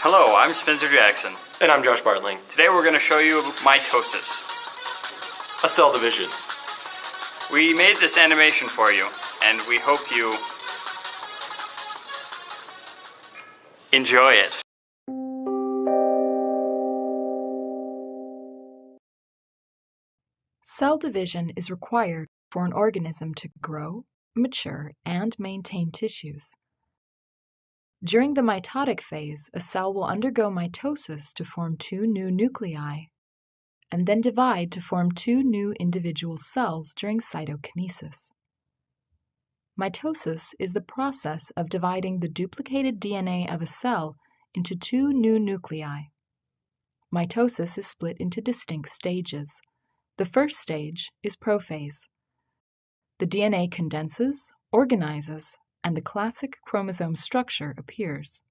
Hello, I'm Spencer Jackson. And I'm Josh Bartling. Today we're going to show you mitosis, a cell division. We made this animation for you, and we hope you enjoy it. Cell division is required for an organism to grow, mature, and maintain tissues. During the mitotic phase, a cell will undergo mitosis to form two new nuclei, and then divide to form two new individual cells during cytokinesis. Mitosis is the process of dividing the duplicated DNA of a cell into two new nuclei. Mitosis is split into distinct stages. The first stage is prophase. The DNA condenses, organizes, and the classic chromosome structure appears.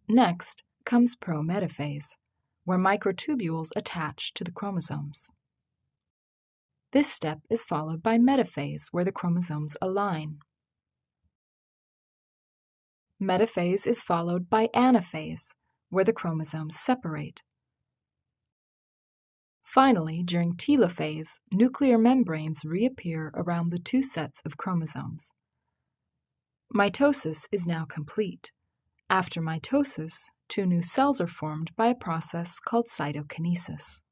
Next comes prometaphase, where microtubules attach to the chromosomes. This step is followed by metaphase, where the chromosomes align. Metaphase is followed by anaphase, where the chromosomes separate. Finally, during telophase, nuclear membranes reappear around the two sets of chromosomes. Mitosis is now complete. After mitosis, two new cells are formed by a process called cytokinesis.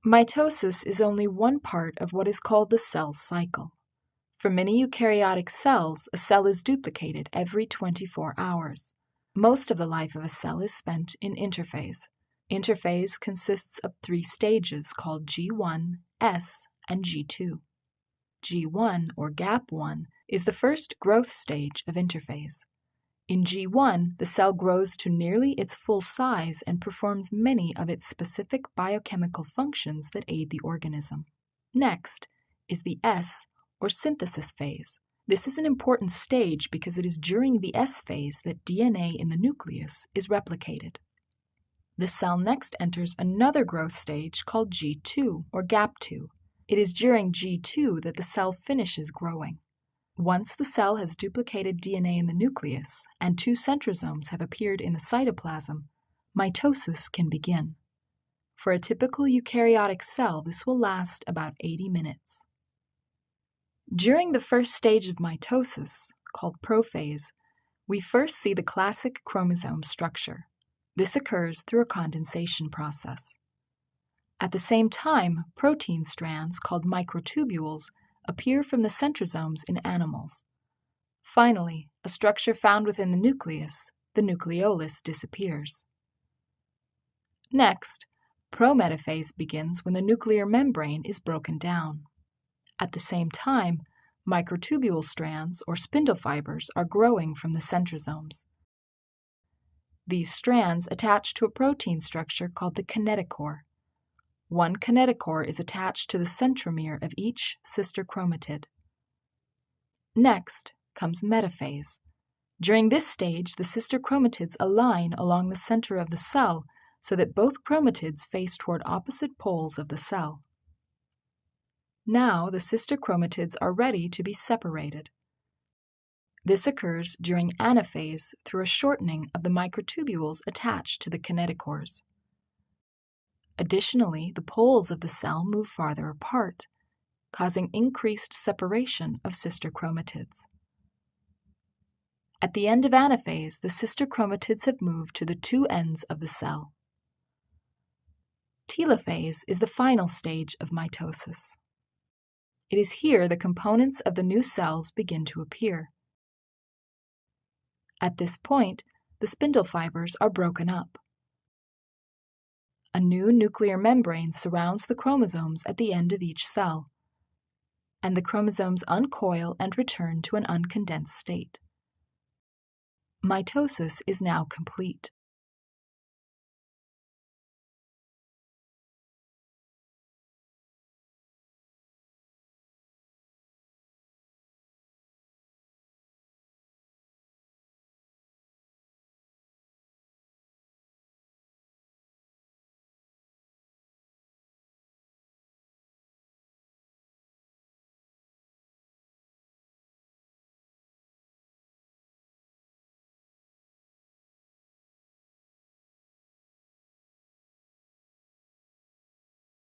Mitosis is only one part of what is called the cell cycle. For many eukaryotic cells, a cell is duplicated every 24 hours. Most of the life of a cell is spent in interphase. Interphase consists of three stages called G1, S, and G2. G1, or gap 1, is the first growth stage of interphase. In G1, the cell grows to nearly its full size and performs many of its specific biochemical functions that aid the organism. Next is the S, or synthesis phase. This is an important stage because it is during the S phase that DNA in the nucleus is replicated. The cell next enters another growth stage called G2, or gap 2. It is during G2 that the cell finishes growing. Once the cell has duplicated DNA in the nucleus and two centrosomes have appeared in the cytoplasm, mitosis can begin. For a typical eukaryotic cell, this will last about 80 minutes. During the first stage of mitosis, called prophase, we first see the classic chromosome structure. This occurs through a condensation process. At the same time, protein strands called microtubules appear from the centrosomes in animals. Finally, a structure found within the nucleus, the nucleolus, disappears. Next, prometaphase begins when the nuclear membrane is broken down. At the same time, microtubule strands, or spindle fibers, are growing from the centrosomes. These strands attach to a protein structure called the kinetochore. One kinetochore is attached to the centromere of each sister chromatid. Next comes metaphase. During this stage, the sister chromatids align along the center of the cell so that both chromatids face toward opposite poles of the cell. Now the sister chromatids are ready to be separated. This occurs during anaphase through a shortening of the microtubules attached to the kinetochores. Additionally, the poles of the cell move farther apart, causing increased separation of sister chromatids. At the end of anaphase, the sister chromatids have moved to the two ends of the cell. Telophase is the final stage of mitosis. It is here the components of the new cells begin to appear. At this point, the spindle fibers are broken up. A new nuclear membrane surrounds the chromosomes at the end of each cell, and the chromosomes uncoil and return to an uncondensed state. Mitosis is now complete.